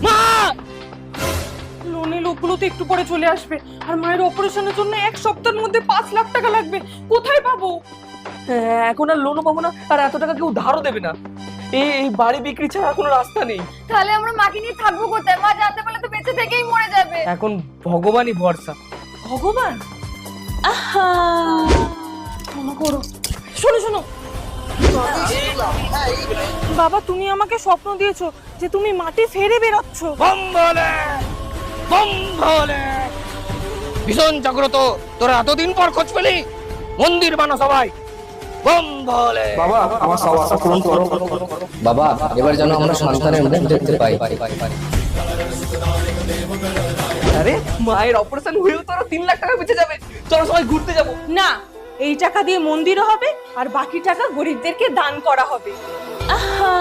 মা! লোনের লোকগুলো তো একটু পরে চলে আসবে, আর মায়ের অপারেশনের জন্য 1 সপ্তাহের মধ্যে 5 লাখ টাকা লাগবে। কোথায় পাবো? এখন আর লোনও পাবো না, আর এত টাকা কেউ ধারও দেবে না। এই বাড়ি বিক্রি ছাড়া কোনো রাস্তা নেই। তাহলে আমরা মাকে নিয়ে থাকবো কোথায়? মা জানতে পারলে তো বেঁচে থেকেই মরে যাবে। এখন ভগবানই ভরসা। ভগবান, আহা, ক্ষমা করো। শোনো শোনো বাবা, তুমি আমাকে স্বপ্ন দিয়েছো যে তুমি মাটি ফেরে বেরোচ্ছ। বম ভোলে, বম ভোলে। ভীষণ জাগ্রত, তোরা এতদিন পর খোঁজ পেলি। মন্দির বানা সবাই, বম ভোলে। বাবা আমার সব আশা পূরণ করো। বাবা এবার যেন আমরা সন্তানের মুখ দেখতে পাই। আরে মায়ের অপারেশন হয়েও তোরা 3 লাখ টাকা বেঁচে যাবে। চলো সবাই ঘুরতে যাবো। না, এই টাকা দিয়ে মন্দিরও হবে, আর বাকি টাকা গরিবদেরকে দান করা হবে। আহা।